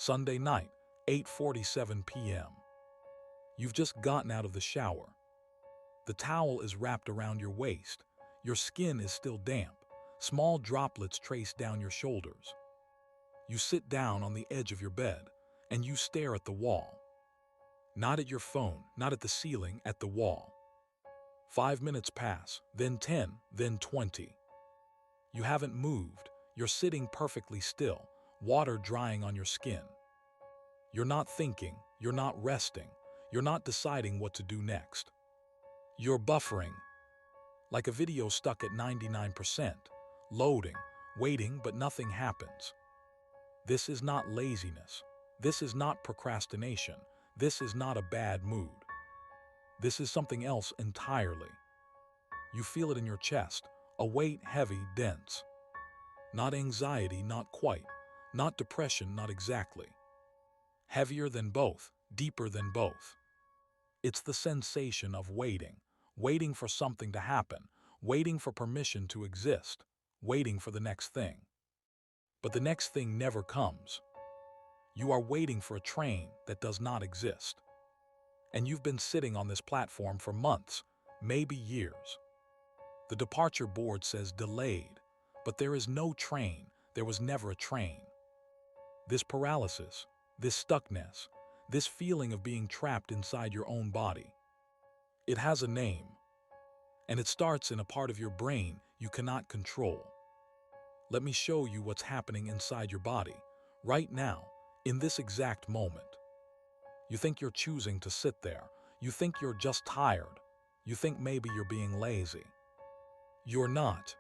Sunday night, 8:47 p.m. You've just gotten out of the shower. The towel is wrapped around your waist. Your skin is still damp. Small droplets trace down your shoulders. You sit down on the edge of your bed, and you stare at the wall. Not at your phone, not at the ceiling, at the wall. 5 minutes pass, then 10, then 20. You haven't moved. You're sitting perfectly still, water drying on your skin. You're not thinking, you're not resting, you're not deciding what to do next. You're buffering, like a video stuck at 99%, loading, waiting, but nothing happens. This is not laziness. This is not procrastination. This is not a bad mood. This is something else entirely. You feel it in your chest, a weight heavy, dense. Not anxiety, not quite. Not depression, not exactly. Heavier than both, deeper than both. It's the sensation of waiting, waiting for something to happen, waiting for permission to exist, waiting for the next thing. But the next thing never comes. You are waiting for a train that does not exist. And you've been sitting on this platform for months, maybe years. The departure board says delayed, but there is no train. There was never a train. This paralysis, this stuckness, this feeling of being trapped inside your own body. It has a name, and it starts in a part of your brain you cannot control. Let me show you what's happening inside your body, right now, in this exact moment. You think you're choosing to sit there. You think you're just tired. You think maybe you're being lazy. You're not.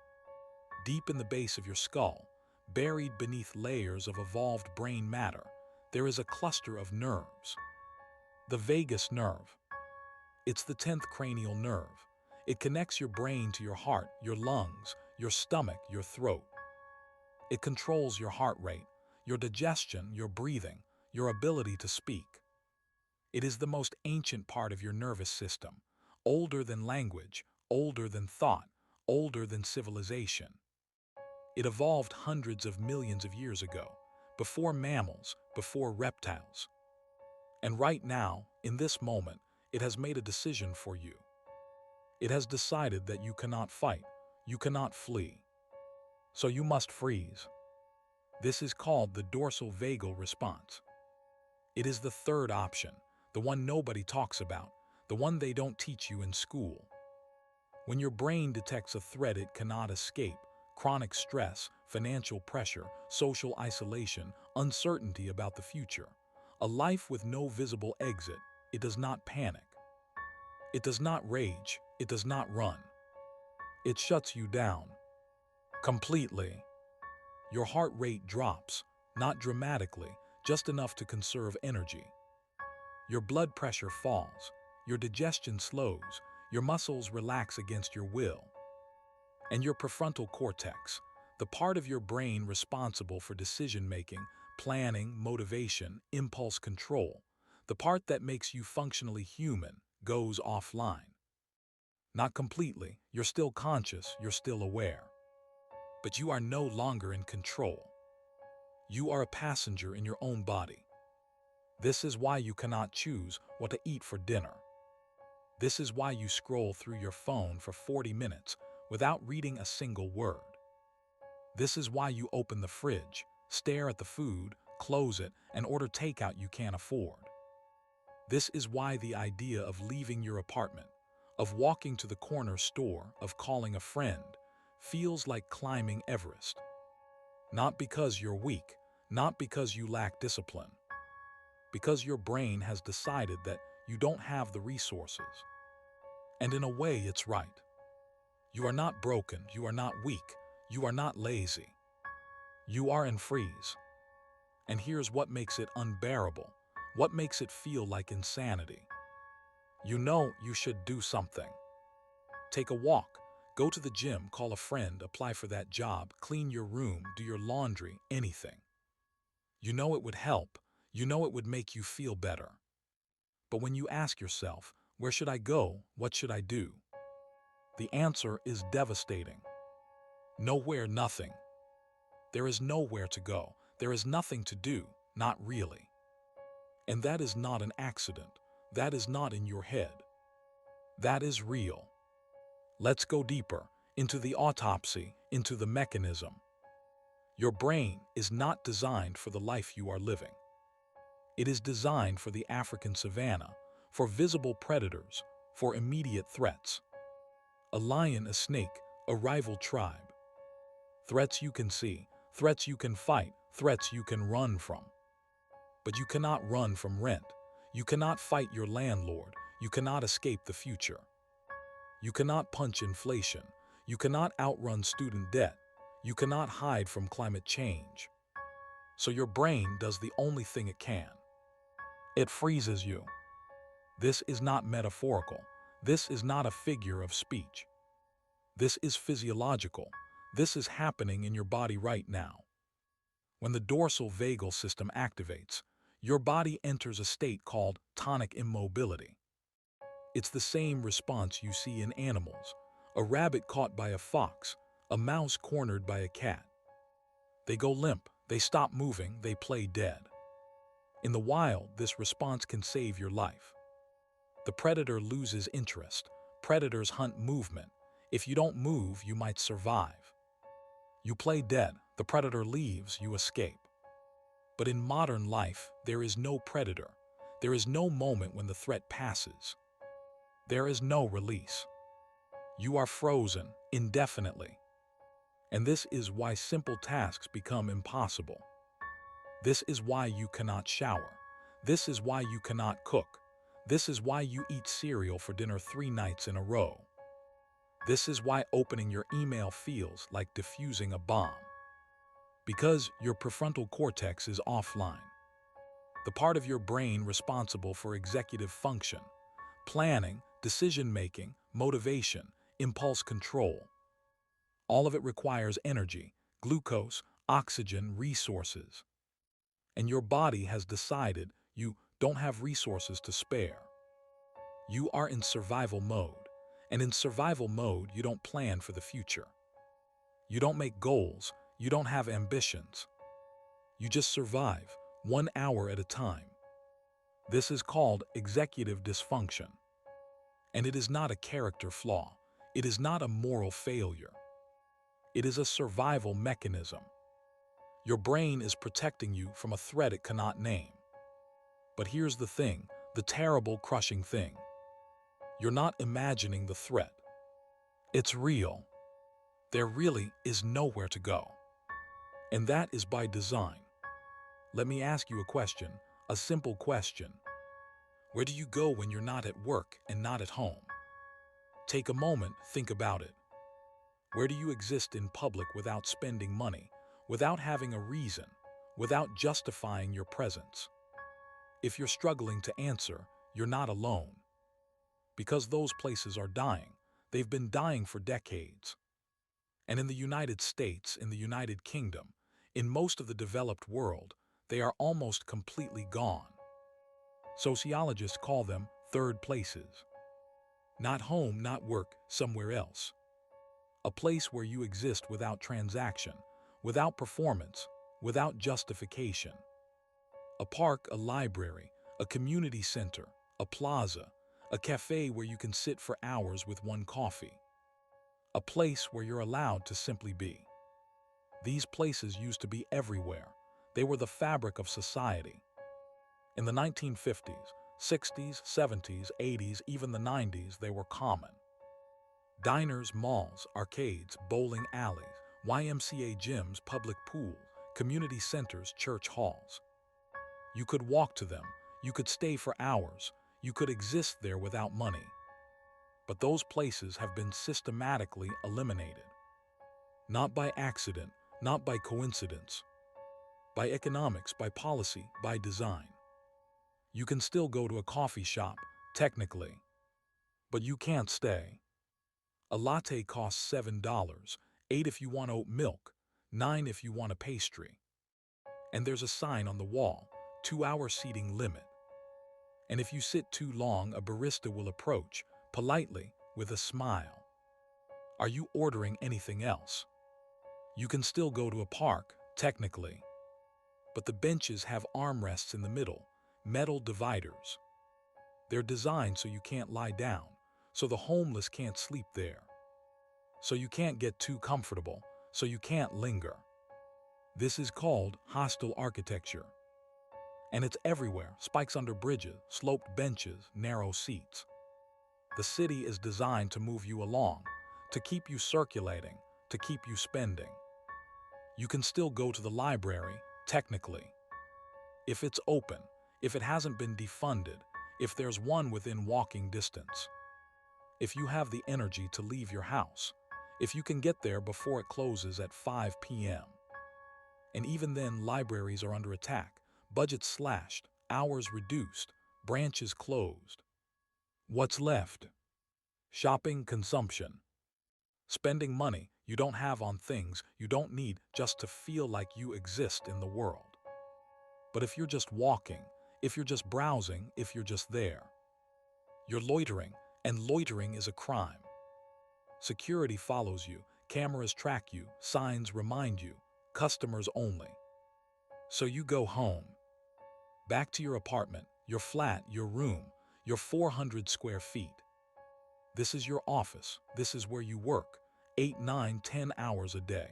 Deep in the base of your skull, buried beneath layers of evolved brain matter, there is a cluster of nerves. The vagus nerve. It's the 10th cranial nerve. It connects your brain to your heart, your lungs, your stomach, your throat. It controls your heart rate, your digestion, your breathing, your ability to speak. It is the most ancient part of your nervous system, older than language, older than thought, older than civilization. It evolved hundreds of millions of years ago, before mammals, before reptiles. And right now, in this moment, it has made a decision for you. It has decided that you cannot fight, you cannot flee. So you must freeze. This is called the dorsal vagal response. It is the third option, the one nobody talks about, the one they don't teach you in school. When your brain detects a threat it cannot escape, chronic stress, financial pressure, social isolation, uncertainty about the future, a life with no visible exit, it does not panic. It does not rage, it does not run. It shuts you down. Completely. Your heart rate drops, not dramatically, just enough to conserve energy. Your blood pressure falls, your digestion slows, your muscles relax against your will. And your prefrontal cortex, the part of your brain responsible for decision-making, planning, motivation, impulse control, the part that makes you functionally human, goes offline. Not completely, you're still conscious, you're still aware. But you are no longer in control. You are a passenger in your own body. This is why you cannot choose what to eat for dinner. This is why you scroll through your phone for 40 minutes without reading a single word. This is why you open the fridge, stare at the food, close it, and order takeout you can't afford. This is why the idea of leaving your apartment, of walking to the corner store, of calling a friend, feels like climbing Everest. Not because you're weak, not because you lack discipline, because your brain has decided that you don't have the resources. And in a way, it's right. You are not broken, you are not weak, you are not lazy. You are in freeze. And here's what makes it unbearable, what makes it feel like insanity. You know you should do something. Take a walk, go to the gym, call a friend, apply for that job, clean your room, do your laundry, anything. You know it would help, you know it would make you feel better. But when you ask yourself, where should I go, what should I do? The answer is devastating. Nowhere, nothing. There is nowhere to go, there is nothing to do, Not really. And that is not an accident. That is not in your head. That is real. Let's go deeper, into the autopsy, into the mechanism. Your brain is not designed for the life you are living. It is designed for the African savanna, for visible predators, for immediate threats. A lion, a snake, a rival tribe. Threats you can see, threats you can fight, threats you can run from. But you cannot run from rent. You cannot fight your landlord. You cannot escape the future. You cannot punch inflation. You cannot outrun student debt. You cannot hide from climate change. So your brain does the only thing it can. It freezes you. This is not metaphorical. This is not a figure of speech. This is physiological. This is happening in your body right now. When the dorsal vagal system activates, your body enters a state called tonic immobility. It's the same response you see in animals: a rabbit caught by a fox, a mouse cornered by a cat. They go limp, they stop moving, they play dead. In the wild, this response can save your life. The predator loses interest. Predators hunt movement. If you don't move, you might survive. You play dead, the predator leaves, you escape. But in modern life, there is no predator. There is no moment when the threat passes. There is no release. You are frozen indefinitely. And this is why simple tasks become impossible. This is why you cannot shower. This is why you cannot cook. This is why you eat cereal for dinner 3 nights in a row. This is why opening your email feels like defusing a bomb. Because your prefrontal cortex is offline. The part of your brain responsible for executive function, planning, decision-making, motivation, impulse control. All of it requires energy, glucose, oxygen, resources. And your body has decided you don't have resources to spare. You are in survival mode. And in survival mode, you don't plan for the future. You don't make goals. You don't have ambitions. You just survive, 1 hour at a time. This is called executive dysfunction. And it is not a character flaw. It is not a moral failure. It is a survival mechanism. Your brain is protecting you from a threat it cannot name. But here's the thing, the terrible, crushing thing. You're not imagining the threat. It's real. There really is nowhere to go. And that is by design. Let me ask you a question, a simple question. Where do you go when you're not at work and not at home? Take a moment, think about it. Where do you exist in public without spending money, without having a reason, without justifying your presence? If you're struggling to answer, you're not alone. Because those places are dying. They've been dying for decades. And in the United States, in the United Kingdom, in most of the developed world, they are almost completely gone. Sociologists call them third places. Not home, not work, somewhere else. A place where you exist without transaction, without performance, without justification. A park, a library, a community center, a plaza, a cafe where you can sit for hours with one coffee. A place where you're allowed to simply be. These places used to be everywhere. They were the fabric of society. In the 1950s, 60s, 70s, 80s, even the 90s, they were common. Diners, malls, arcades, bowling alleys, YMCA gyms, public pools, community centers, church halls. You could walk to them. You could stay for hours. You could exist there without money. But those places have been systematically eliminated. Not by accident, not by coincidence. By economics, by policy, by design. You can still go to a coffee shop, technically. But you can't stay. A latte costs $7, $8 if you want oat milk, $9 if you want a pastry. And there's a sign on the wall, 2-hour seating limit. And if you sit too long, a barista will approach, politely, with a smile. Are you ordering anything else? You can still go to a park, technically. But the benches have armrests in the middle, metal dividers. They're designed so you can't lie down, so the homeless can't sleep there, so you can't get too comfortable, so you can't linger. This is called hostile architecture. And it's everywhere: spikes under bridges, sloped benches, narrow seats. The city is designed to move you along, to keep you circulating, to keep you spending. You can still go to the library, technically. If it's open, if it hasn't been defunded, if there's one within walking distance. If you have the energy to leave your house, if you can get there before it closes at 5 p.m. And even then, libraries are under attack, budgets slashed, hours reduced, branches closed. What's left? Shopping, consumption. Spending money you don't have on things you don't need just to feel like you exist in the world. But if you're just walking, if you're just browsing, if you're just there, you're loitering, and loitering is a crime. Security follows you, cameras track you, signs remind you, customers only. So you go home, back to your apartment, your flat, your room, your 400 square feet. This is your office. This is where you work, 8, 9, 10 hours a day.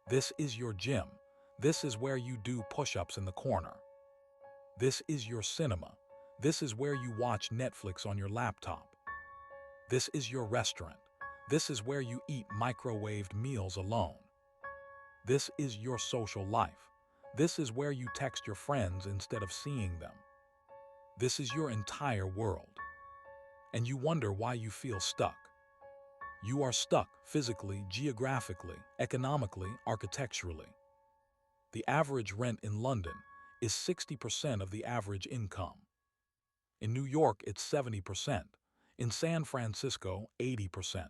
This is your gym. This is where you do push-ups in the corner. This is your cinema. This is where you watch Netflix on your laptop. This is your restaurant. This is where you eat microwaved meals alone. This is your social life. This is where you text your friends instead of seeing them. This is your entire world. And you wonder why you feel stuck. You are stuck physically, geographically, economically, architecturally. The average rent in London is 60% of the average income. In New York, it's 70%. In San Francisco, 80%.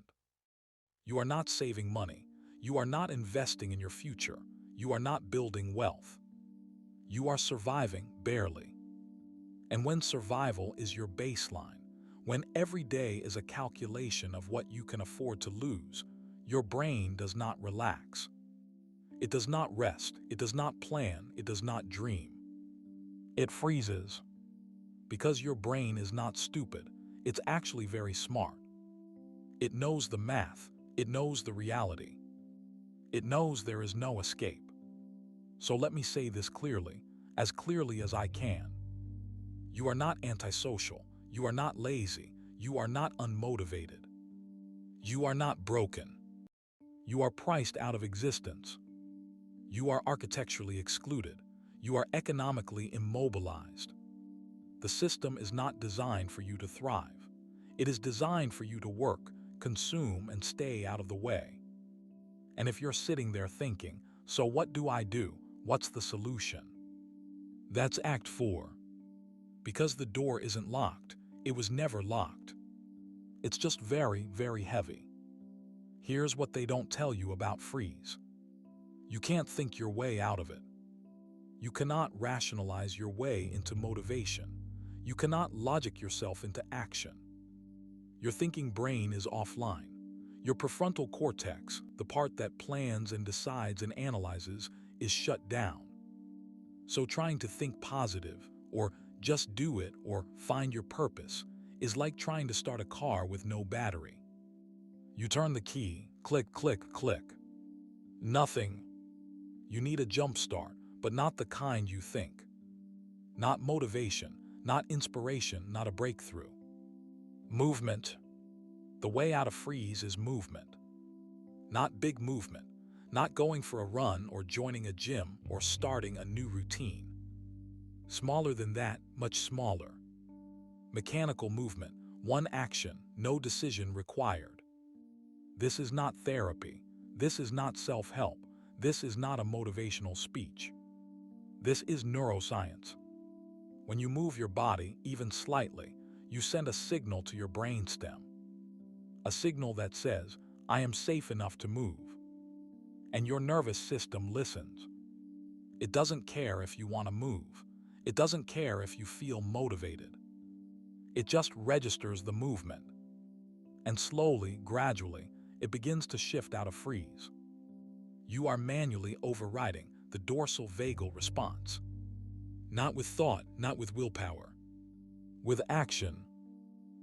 You are not saving money. You are not investing in your future. You are not building wealth. You are surviving barely. And when survival is your baseline, when every day is a calculation of what you can afford to lose, your brain does not relax. It does not rest. It does not plan. It does not dream. It freezes. Because your brain is not stupid. It's actually very smart. It knows the math. It knows the reality. It knows there is no escape. So let me say this clearly as I can. You are not antisocial. You are not lazy. You are not unmotivated. You are not broken. You are priced out of existence. You are architecturally excluded. You are economically immobilized. The system is not designed for you to thrive. It is designed for you to work, consume, and stay out of the way. And if you're sitting there thinking, so what do I do? What's the solution? That's Act 4. Because the door isn't locked, it was never locked. It's just very, very heavy. Here's what they don't tell you about freeze. You can't think your way out of it. You cannot rationalize your way into motivation. You cannot logic yourself into action. Your thinking brain is offline. Your prefrontal cortex, the part that plans and decides and analyzes, is shut down. So trying to think positive, or just do it, or find your purpose, is like trying to start a car with no battery. You turn the key, click, click, click. Nothing. You need a jump start, but not the kind you think. Not motivation, not inspiration, not a breakthrough. Movement. The way out of freeze is movement. Not big movement, not going for a run or joining a gym or starting a new routine. Smaller than that, much smaller. Mechanical movement, one action, no decision required. This is not therapy. This is not self-help. This is not a motivational speech. This is neuroscience. When you move your body, even slightly, you send a signal to your brainstem. A signal that says, I am safe enough to move. And your nervous system listens. It doesn't care if you want to move. It doesn't care if you feel motivated. It just registers the movement. And slowly, gradually, it begins to shift out of freeze. You are manually overriding the dorsal vagal response. Not with thought, not with willpower. With action.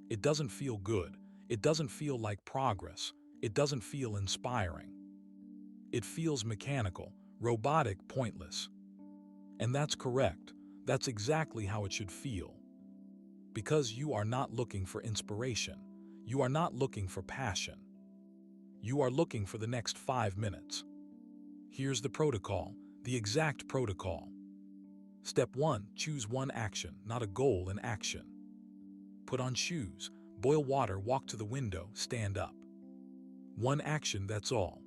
It doesn't feel good. It doesn't feel like progress. It doesn't feel inspiring. It feels mechanical, robotic, pointless. And that's correct. That's exactly how it should feel. Because you are not looking for inspiration. You are not looking for passion. You are looking for the next 5 minutes. Here's the protocol, the exact protocol. Step 1, choose one action, not a goal in action. Put on shoes, boil water, walk to the window, stand up. One action, that's all.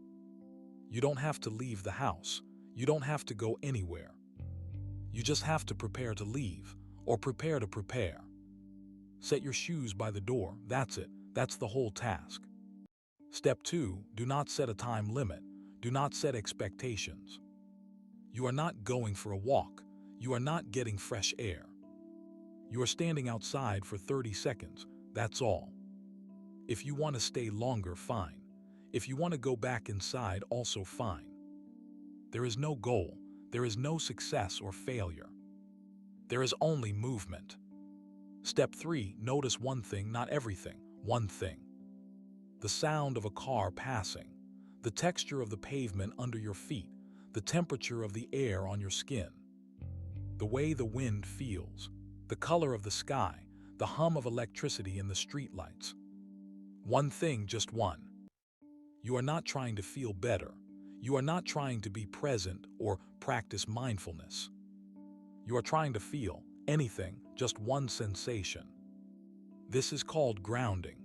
You don't have to leave the house. You don't have to go anywhere. You just have to prepare to leave, or prepare to prepare. Set your shoes by the door, that's it. That's the whole task. Step 2, do not set a time limit. Do not set expectations. You are not going for a walk. You are not getting fresh air. You are standing outside for 30 seconds, that's all. If you want to stay longer, fine. If you want to go back inside, also fine. There is no goal. There is no success or failure. There is only movement. Step 3, notice one thing, not everything, one thing. The sound of a car passing, the texture of the pavement under your feet, the temperature of the air on your skin, the way the wind feels, the color of the sky, the hum of electricity in the streetlights. One thing, just one. You are not trying to feel better. You are not trying to be present or practice mindfulness. You are trying to feel anything, just one sensation. This is called grounding.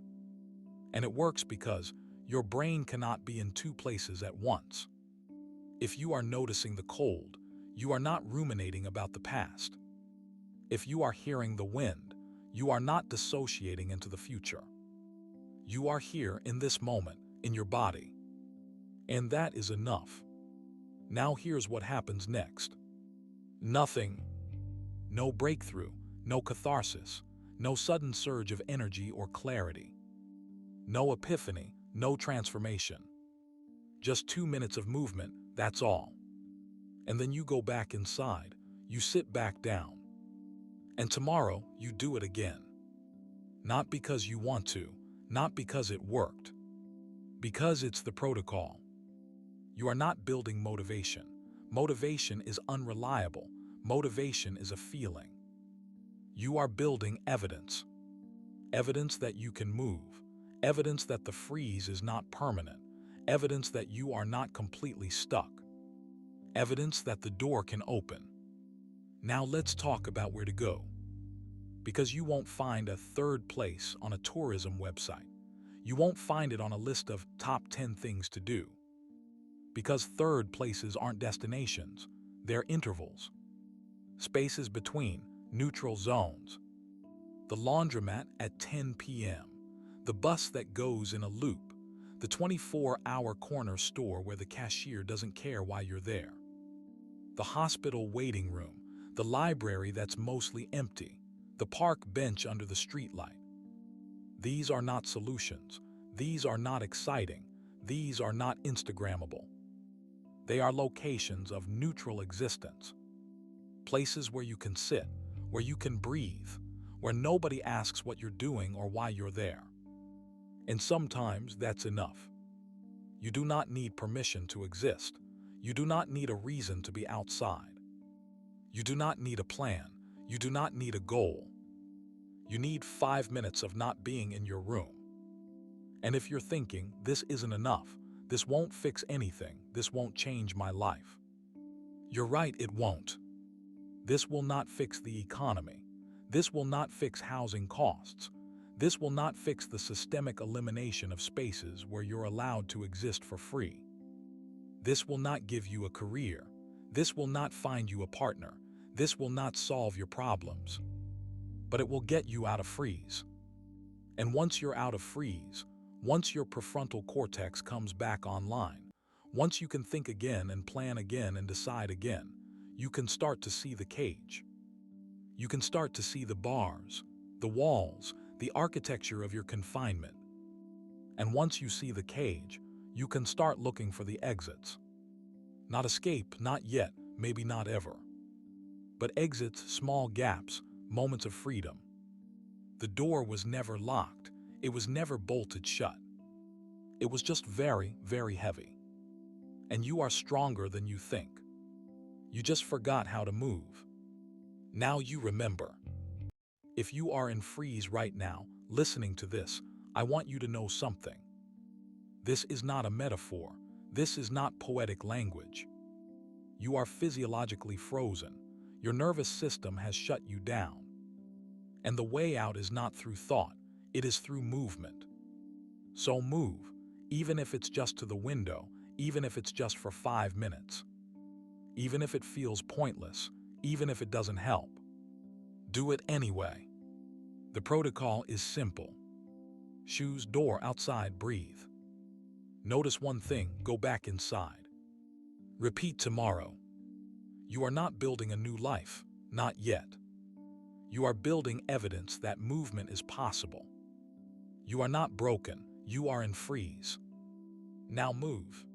And it works because your brain cannot be in two places at once. If you are noticing the cold, you are not ruminating about the past. If you are hearing the wind, you are not dissociating into the future. You are here in this moment, in your body. And that is enough. Now here's what happens next. Nothing. No breakthrough, no catharsis, no sudden surge of energy or clarity. No epiphany, no transformation. Just 2 minutes of movement, that's all. And then you go back inside, you sit back down. And tomorrow, you do it again. Not because you want to, not because it worked. Because it's the protocol. You are not building motivation. Motivation is unreliable. Motivation is a feeling. You are building evidence. Evidence that you can move. Evidence that the freeze is not permanent. Evidence that you are not completely stuck. Evidence that the door can open. Now let's talk about where to go. Because you won't find a third place on a tourism website. You won't find it on a list of top 10 things to do. Because third places aren't destinations, they're intervals. Spaces between, neutral zones. The laundromat at 10 p.m. The bus that goes in a loop. The 24-hour corner store where the cashier doesn't care why you're there. The hospital waiting room. The library that's mostly empty. The park bench under the streetlight. These are not solutions. These are not exciting. These are not Instagrammable. They are locations of neutral existence. Places where you can sit, where you can breathe, where nobody asks what you're doing or why you're there. And sometimes that's enough. You do not need permission to exist. You do not need a reason to be outside. You do not need a plan. You do not need a goal. You need 5 minutes of not being in your room. And if you're thinking, this isn't enough, this won't fix anything, this won't change my life. You're right, it won't. This will not fix the economy. This will not fix housing costs. This will not fix the systemic elimination of spaces where you're allowed to exist for free. This will not give you a career. This will not find you a partner. This will not solve your problems. But it will get you out of freeze. And once you're out of freeze, once your prefrontal cortex comes back online, once you can think again and plan again and decide again, you can start to see the cage. You can start to see the bars, the walls, the architecture of your confinement. And once you see the cage, you can start looking for the exits. Not escape, not yet. maybe not ever. But exits, small gaps, moments of freedom. The door was never locked. It was never bolted shut. It was just very, very heavy. And you are stronger than you think. You just forgot how to move. Now you remember. If you are in freeze right now, listening to this, I want you to know something. This is not a metaphor. This is not poetic language. You are physiologically frozen. Your nervous system has shut you down. And the way out is not through thought, it is through movement. So move, even if it's just to the window, even if it's just for 5 minutes. Even if it feels pointless, even if it doesn't help. Do it anyway. The protocol is simple. Shoes, door, outside, breathe. Notice one thing, go back inside. Repeat tomorrow. You are not building a new life, not yet. You are building evidence that movement is possible. You are not broken, you are in freeze. Now move.